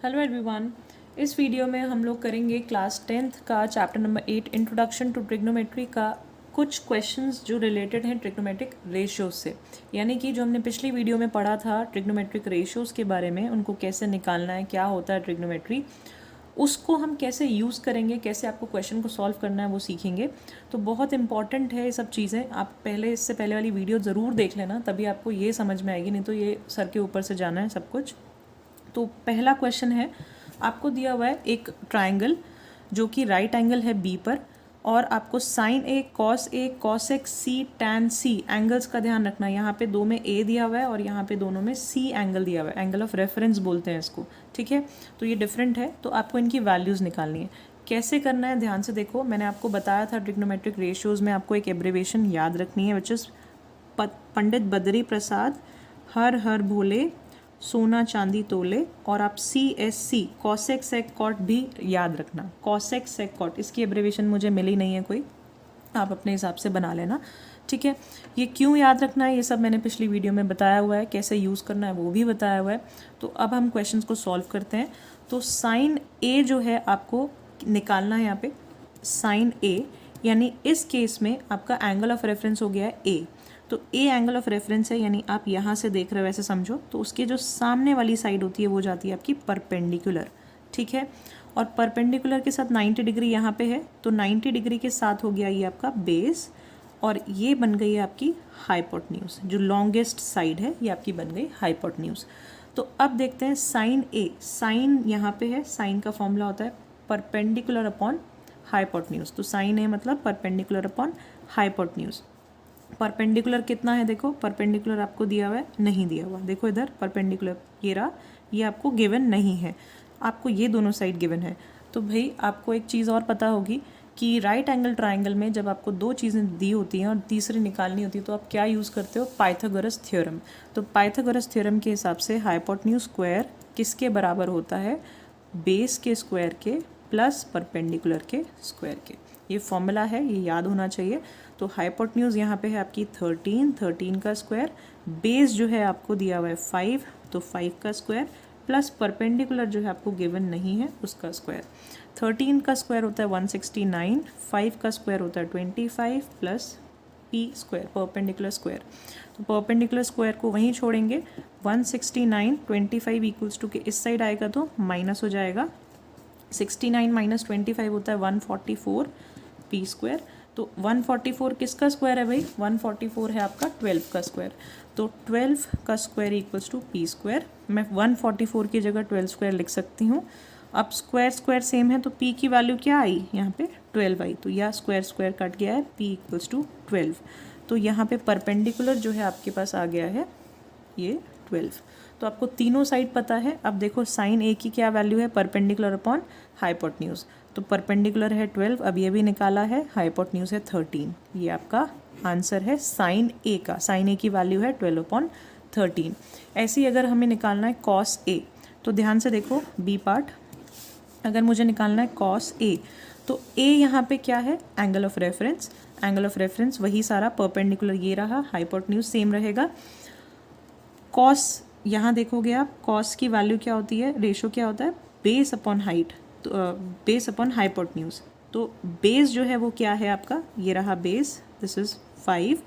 Hello everyone. इस video में हम लोग करेंगे क्लास 10th का chapter number 8 introduction to trigonometry का कुछ क्वेश्चंस जो रिलेटेड हैं ट्रिग्नोमेट्रिक रेशियोज से। यानी कि जो हमने पिछली वीडियो में पढ़ा था ट्रिग्नोमेट्रिक रेशियोज के बारे में, उनको कैसे निकालना है, क्या होता है ट्रिग्नोमेट्री, उसको हम कैसे यूज़ करेंगे, कैसे आपको क्वेश्चन को सॉल्व करना है वो सीखेंगे। तो बहुत इंपॉर्टेंट है ये सब चीज़ें। आप इससे पहले वाली वीडियो ज़रूर देख लेना, तभी आपको ये समझ में आएगी, नहीं तो ये सर के ऊपर से जाना है सब कुछ। तो पहला क्वेश्चन है, आपको दिया हुआ है एक ट्रायंगल जो कि राइट एंगल है बी पर, और आपको sine A, cos x, C, tan C angles का ध्यान रखना है। यहाँ पे दो में ए दिया हुआ है और यहाँ पे दोनों में सी एंगल दिया हुआ है। एंगल ऑफ रेफरेंस बोलते हैं इसको, ठीक है। तो ये डिफरेंट है, तो आपको इनकी वैल्यूज़ निकालनी है। कैसे करना है ध्यान से देखो। मैंने आपको बताया था ट्रिग्नोमेट्रिक रेशियोज़ में आपको एक एब्रिवेशन याद रखनी है, विच इज़ पंडित बद्री प्रसाद हर हर भोले सोना चांदी तोले। और आप CSC कॉसेक सेक कॉट भी याद रखना। कॉसेक सेक कॉट, इसकी एब्रिवेशन मुझे मिली नहीं है कोई, आप अपने हिसाब से बना लेना, ठीक है। ये क्यों याद रखना है ये सब मैंने पिछली वीडियो में बताया हुआ है, कैसे यूज़ करना है वो भी बताया हुआ है। तो अब हम क्वेश्चंस को सॉल्व करते हैं। तो साइन ए जो है आपको निकालना है यहाँ पे। साइन ए यानी इस केस में आपका एंगल ऑफ रेफरेंस हो गया है ए। तो ए एंगल ऑफ रेफरेंस है, यानी आप यहाँ से देख रहे हो ऐसे समझो, तो उसके जो सामने वाली साइड होती है वो जाती है आपकी परपेंडिकुलर, ठीक है। और परपेंडिकुलर के साथ 90 डिग्री यहाँ पे है, तो 90 डिग्री के साथ हो गया ये आपका बेस, और ये बन गई है आपकी हाइपोटेन्यूज। जो लॉन्गेस्ट साइड है ये आपकी बन गई हाइपोटेन्यूज। तो अब देखते हैं साइन ए। साइन यहाँ पे है, साइन का फॉर्मूला होता है परपेंडिकुलर अपॉन हाइपोटेन्यूज। तो साइन ए मतलब परपेंडिकुलर अपॉन हाइपोटेन्यूज। परपेंडिकुलर कितना है देखो, परपेंडिकुलर आपको दिया हुआ है, नहीं दिया हुआ, देखो इधर परपेंडिकुलर ये रहा, ये आपको गिवन नहीं है, आपको ये दोनों साइड गिवन है। तो भाई आपको एक चीज़ और पता होगी कि राइट एंगल ट्रायंगल में जब आपको दो चीज़ें दी होती हैं और तीसरी निकालनी होती है तो आप क्या यूज़ करते हो, पाइथागोरस थ्योरम। तो पाइथागोरस थ्योरम के हिसाब से हाइपोटेन्यूज स्क्वायर किसके बराबर होता है, बेस के स्क्वायर के प्लस परपेंडिकुलर के स्क्वायर के। ये फॉर्मूला है, ये याद होना चाहिए। तो हाइपोटेन्यूज यहाँ पे है आपकी 13 का स्क्वायर, बेस जो है आपको दिया हुआ है 5, तो 5 का स्क्वायर प्लस परपेंडिकुलर जो है आपको गिवन नहीं है उसका स्क्वायर। 13 का स्क्वायर होता है 169, 5 का स्क्वायर होता है 25 plus P square, perpendicular square. तो परपेंडिकुलर स्क्वायर को वहीं छोड़ेंगे, 169 25 इक्वल्स टू के इस साइड आएगा तो माइनस हो जाएगा, 69 माइनस 25 होता है 144 पी स्क्वायर। तो 144 किसका स्क्वायर है भाई, 144 है आपका 12 का स्क्वायर। तो 12 का square equals to P square. मैं 144 की जगह 12 स्क्वायर लिख सकती हूँ। अब स्क्वायर स्क्वायर सेम है तो पी की वैल्यू क्या आई यहाँ पे 12 आई, तो यह स्क्वायर स्क्वायर कट गया है, पी इक्वल्स टू 12। तो यहाँ पे परपेंडिकुलर जो है आपके पास आ गया है ये 12। तो आपको तीनों साइड पता है। अब देखो साइन ए की क्या वैल्यू है, परपेंडिकुलर अपॉन हाइपोटेन्यूज। तो परपेंडिकुलर है 12, अब ये भी निकाला है, हाइपोटेन्यूज है 13। ये आपका आंसर है साइन ए का। साइन ए की वैल्यू है 12/13। ऐसे ही अगर हमें निकालना है कॉस ए, तो ध्यान से देखो बी पार्ट। अगर मुझे निकालना है कॉस ए, तो ए यहाँ पे क्या है, angle of reference. Angle of reference वही सारा, परपेंडिकुलर ये रहा, हाइपोटेन्यूज सेम रहेगा। कॉस यहाँ देखोगे आप, कॉस की वैल्यू क्या होती है, रेशो क्या होता है, बेस अपॉन हाइट, तो बेस अपॉन हाइपोटेन्यूज। तो बेस जो है वो क्या है आपका, ये रहा बेस, दिस इज 5,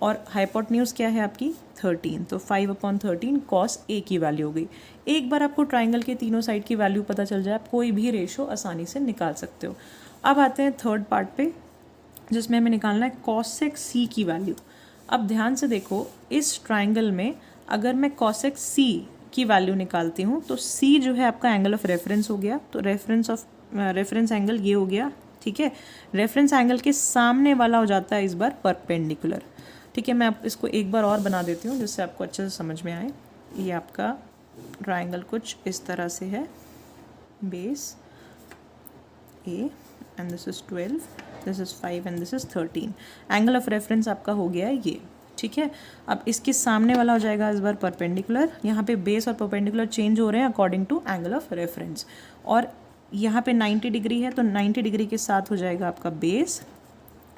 और हाइपोटेन्यूज क्या है आपकी 13। तो 5/13 कॉस ए की वैल्यू हो गई। एक बार आपको ट्राइंगल के तीनों साइड की वैल्यू पता चल जाए, आप कोई भी रेशो आसानी से निकाल सकते हो। अब आते हैं थर्ड पार्ट पे, जिसमें हमें निकालना है कॉसेक सी की वैल्यू। अब ध्यान से देखो, इस ट्राइंगल में अगर मैं कॉसेक सी की वैल्यू निकालती हूँ तो सी जो है आपका एंगल ऑफ रेफरेंस हो गया, तो रेफरेंस एंगल ये हो गया, ठीक है। रेफरेंस एंगल के सामने वाला हो जाता है इस बार परपेंडिकुलर, ठीक है। मैं आप इसको एक बार और बना देती हूँ जिससे आपको अच्छे से समझ में आए। ये आपका ट्राइंगल कुछ इस तरह से है, base A and this is 12, this is 5 and this is 13। Angle of reference आपका हो गया है ये, ठीक है। अब इसके सामने वाला हो जाएगा इस बार परपेंडिकुलर। यहाँ पे बेस और परपेंडिकुलर चेंज हो रहे हैं according to angle of reference, और यहाँ पे 90 डिग्री है तो 90 डिग्री के साथ हो जाएगा आपका बेस,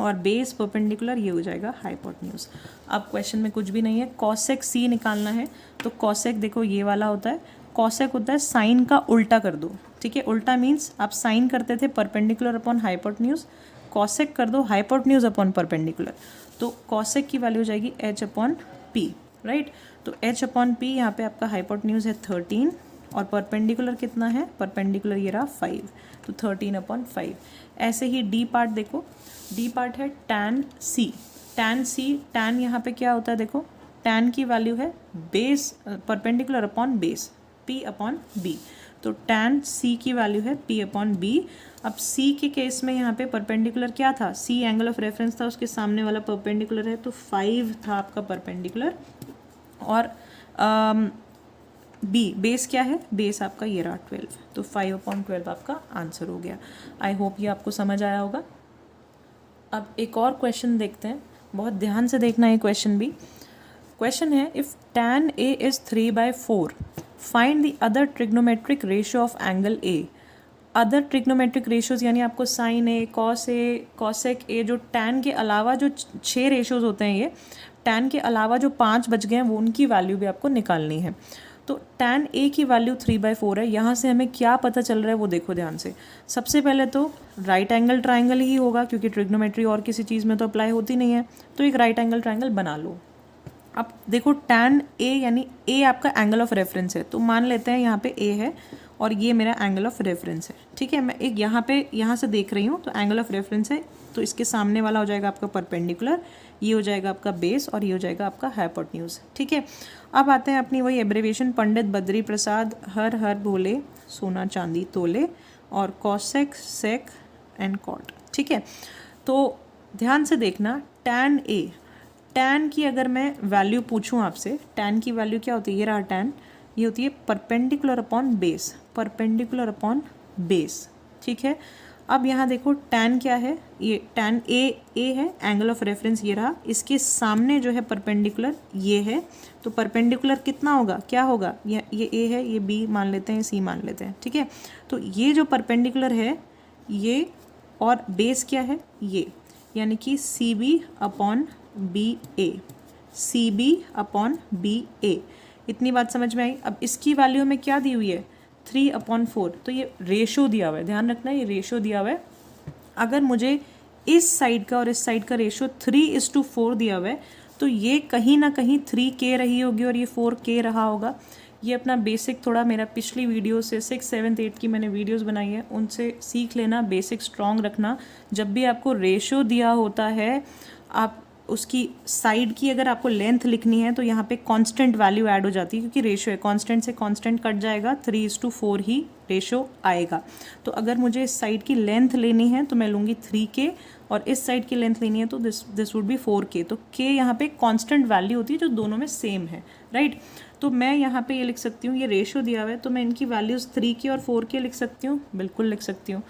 और बेस परपेंडिकुलर ये हो जाएगा हाइपोटेन्यूज। अब क्वेश्चन में कुछ भी नहीं है, कॉसेक सी निकालना है। तो कॉसेक देखो ये वाला होता है, कॉसेक होता है साइन का उल्टा कर दो, ठीक है। उल्टा मीन्स आप साइन करते थे परपेंडिकुलर अपॉन हाइपोटेन्यूज, कॉसेक कर दो हाइपोटेन्यूज अपॉन परपेंडिकुलर, तो कॉसेक की वैल्यू हो जाएगी h अपॉन पी, राइट। तो h अपॉन पी यहाँ पे आपका हाइपोटेन्यूज है 13 और परपेंडिकुलर कितना है, परपेंडिकुलर ये रहा 5, तो 13 अपॉन 5। ऐसे ही डी पार्ट देखो, डी पार्ट है tan c, tan c, tan यहाँ पे क्या होता है देखो, tan की वैल्यू है base perpendicular upon base p upon b, तो tan c की वैल्यू है p अपॉन b। अब c के केस में यहाँ पे परपेंडिकुलर क्या था, c एंगल ऑफ रेफरेंस था, उसके सामने वाला परपेंडिकुलर है, तो 5 था आपका परपेंडिकुलर। और b बेस क्या है, बेस आपका ये रहा 12, तो 5 अपॉन 12 आपका आंसर हो गया। आई होप ये आपको समझ आया होगा। अब एक और क्वेश्चन देखते हैं, बहुत ध्यान से देखना है क्वेश्चन भी। क्वेश्चन है if tan a is 3/4 find the other trigonometric ratio of angle a। Other trigonometric ratios यानी आपको sine A, cos A, cosec A, जो tan के अलावा जो 6 रेशियोज होते हैं, ये tan के अलावा जो 5 बच गए हैं वो उनकी वैल्यू भी आपको निकालनी है। तो tan a की वैल्यू 3/4 है। यहाँ से हमें क्या पता चल रहा है वो देखो ध्यान से। सबसे पहले तो राइट एंगल ट्राइंगल ही होगा, क्योंकि ट्रिग्नोमेट्री और किसी चीज़ में तो अप्लाई होती नहीं है, तो एक राइट एंगल ट्राइंगल बना लो। अब देखो tan a यानी a आपका एंगल ऑफ रेफरेंस है, तो मान लेते हैं यहाँ पे a है और ये मेरा एंगल ऑफ रेफरेंस है, ठीक है। मैं एक यहाँ से देख रही हूँ, तो एंगल ऑफ रेफरेंस है, तो इसके सामने वाला हो जाएगा आपका परपेंडिकुलर, ये हो जाएगा आपका बेस और ये हो जाएगा आपका हाइपोटेन्यूज, ठीक है। अब आते हैं अपनी वही एब्रिविएशन, पंडित बद्री प्रसाद हर हर भोले सोना चांदी तोले, और कॉसेक सेक एंड कॉट, ठीक है। तो ध्यान से देखना, tan a, tan की अगर मैं वैल्यू पूछूं आपसे, tan की वैल्यू क्या होती है, ये रहा tan, ये होती है perpendicular upon base, perpendicular upon base, ठीक है। अब यहाँ देखो tan क्या है, ये tan a है, एंगल ऑफ रेफरेंस ये रहा, इसके सामने जो है परपेंडिकुलर ये है, तो परपेंडिकुलर कितना होगा, क्या होगा, ये a है, ये b मान लेते हैं, c मान लेते हैं, ठीक है। तो ये जो परपेंडिकुलर है ये, और बेस क्या है ये, यानी कि cb अपॉन बी ए, cb अपॉन बी ए। इतनी बात समझ में आई। अब इसकी वैल्यू में क्या दी हुई है, 3/4, तो ये रेशो दिया हुआ है, ध्यान रखना ये रेशो दिया हुआ है। अगर मुझे इस साइड का और इस साइड का रेशो 3:4 दिया हुआ है, तो ये कहीं ना कहीं 3k रही होगी और ये 4k रहा होगा। ये अपना बेसिक थोड़ा मेरा पिछली वीडियो से 6, 7, 8 की मैंने वीडियोस बनाई है, उनसे सीख लेना, बेसिक स्ट्रॉन्ग रखना। जब भी आपको रेशो दिया होता है, आप उसकी साइड की अगर आपको लेंथ लिखनी है तो यहाँ पे कांस्टेंट वैल्यू ऐड हो जाती है, क्योंकि रेशो है, कांस्टेंट से कांस्टेंट कट जाएगा, 3:4 ही रेशो आएगा। तो अगर मुझे इस साइड की लेंथ लेनी है तो मैं लूँगी 3k, और इस साइड की लेंथ लेनी है तो दिस वुड बी 4k। तो k यहाँ पे कांस्टेंट वैल्यू होती है जो दोनों में सेम है, राइट। तो मैं यहाँ पे ये लिख सकती हूँ, ये रेशो दिया हुआ है तो मैं इनकी वैल्यूज़ 3k और 4k लिख सकती हूँ, बिल्कुल लिख सकती हूँ।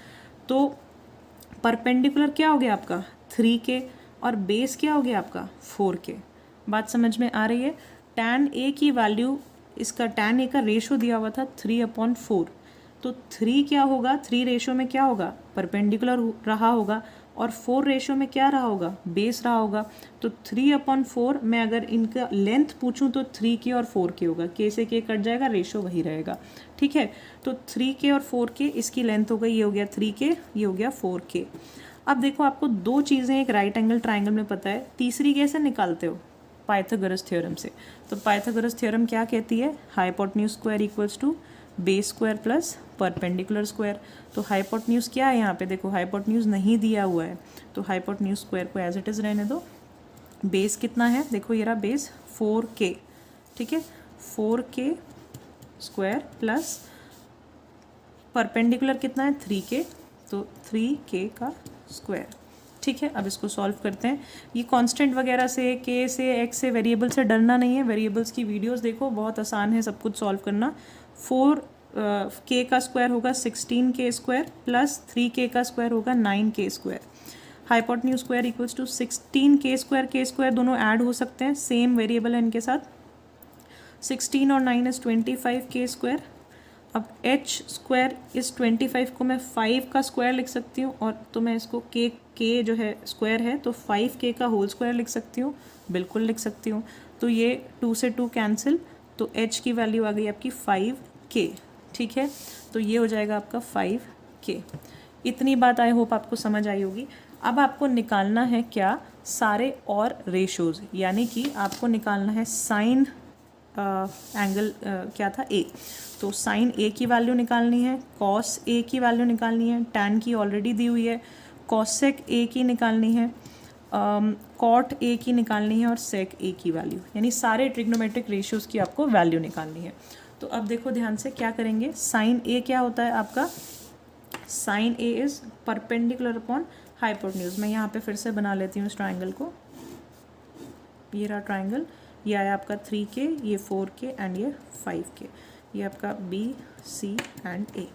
तो परपेंडिकुलर क्या हो गया आपका 3k, और बेस क्या हो गया आपका 4k। बात समझ में आ रही है। tan a की वैल्यू, इसका tan a का रेशो दिया हुआ था 3/4, तो 3 क्या होगा, 3 रेशो में क्या होगा, परपेंडिकुलर रहा होगा, और 4 रेशो में क्या रहा होगा, बेस रहा होगा। तो 3/4 में अगर इनका लेंथ पूछूं तो 3k और 4k होगा, k से k कट जाएगा, रेशो वही रहेगा, ठीक है। तो 3k और 4k इसकी लेंथ हो गई, ये हो गया 3k, ये हो गया 4k। अब देखो आपको दो चीज़ें एक राइट एंगल ट्राइंगल में पता है, तीसरी कैसे निकालते हो, पाइथागोरस थ्योरम से। तो पाइथागोरस थ्योरम क्या कहती है, hypotenuse square equals to base square plus perpendicular square. तो हाइपोटेन्यूज क्या है, यहाँ पे देखो हाइपोटेन्यूज नहीं दिया हुआ है, तो हाइपोटेन्यूज स्क्वायर को एज इट इज़ रहने दो। बेस कितना है, देखो ये रहा बेस 4k, ठीक है, 4k स्क्वायर प्लस परपेंडिकुलर कितना है 3k, तो 3k का स्क्वायर, ठीक है। अब इसको सॉल्व करते हैं। ये कांस्टेंट वगैरह से, k से, x से, वेरिएबल से डरना नहीं है, वेरिएबल्स की वीडियोस देखो, बहुत आसान है सब कुछ सॉल्व करना। 4k का स्क्वायर होगा 16k स्क्वायर प्लस 3k का स्क्वायर होगा 9k square. Hypotenuse square equals to 16k square, k square दोनों ऐड हो सकते हैं, सेम वेरिएबल है इनके साथ। 16 और 9 इज 25k स्क्वायर। अब h स्क्वायर इस 25 को मैं 5 का स्क्वायर लिख सकती हूँ, और तो मैं इसको k जो है स्क्वायर है तो 5k का होल स्क्वायर लिख सकती हूँ, बिल्कुल लिख सकती हूँ। तो ये 2 से 2 कैंसिल, तो h की वैल्यू आ गई आपकी 5 के, ठीक है। तो ये हो जाएगा आपका 5k। इतनी बात आई होप आपको समझ आई होगी। अब आपको निकालना है क्या, सारे और रेशोज़, यानी कि आपको निकालना है साइन एंगल क्या था, ए। तो साइन ए की वैल्यू निकालनी है, कॉस ए की वैल्यू निकालनी है, टैन की ऑलरेडी दी हुई है, कॉसेक ए की निकालनी है, कॉट ए की निकालनी है और सेक ए की वैल्यू, यानी सारे ट्रिग्नोमेट्रिक रेशियोज़ की आपको वैल्यू निकालनी है। तो अब देखो ध्यान से क्या करेंगे, साइन ए क्या होता है आपका, sine A is perpendicular upon hypotenuse. मैं यहाँ पे फिर से बना लेती हूँ इस ट्राइंगल को, ये रहा ट्राइंगल, ये आया आपका 3k, ये 4k एंड ये 5k, ये आपका बी सी एंड ए,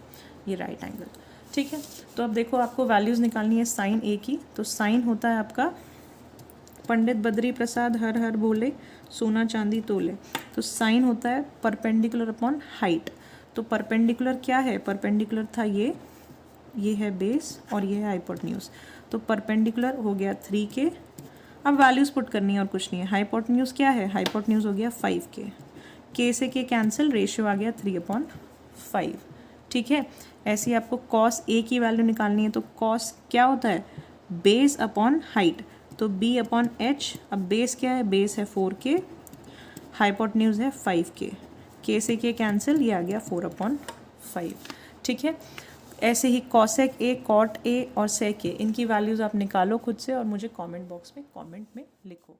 ये राइट एंगल, ठीक है। तो अब देखो आपको वैल्यूज़ निकालनी है साइन ए की। तो साइन होता है आपका पंडित बद्री प्रसाद हर हर बोले सोना चांदी तोले। तो साइन होता है परपेंडिकुलर अपॉन हाइट। तो परपेंडिकुलर क्या है, परपेंडिकुलर था ये है बेस और ये है हाइपोटेन्यूज। तो परपेंडिकुलर हो गया 3k। अब वैल्यूज़ पुट करनी है और कुछ नहीं है। हाइपोटेन्यूज क्या है, हाइपोटेन्यूज हो गया 5k, k से k कैंसिल, रेशियो आ गया 3/5, ठीक है। ऐसे ही आपको कॉस ए की वैल्यू निकालनी है। तो कॉस क्या होता है, बेस अपॉन हाइट। तो b अपॉन h, अब बेस क्या है, बेस है 4k, हाइपोटेन्यूज है 5k, k से k कैंसिल, ये आ गया 4/5, ठीक है। ऐसे ही कॉसेक ए, कॉट ए और सेक ए, इनकी वैल्यूज़ आप निकालो खुद से और मुझे कमेंट बॉक्स में कमेंट में लिखो।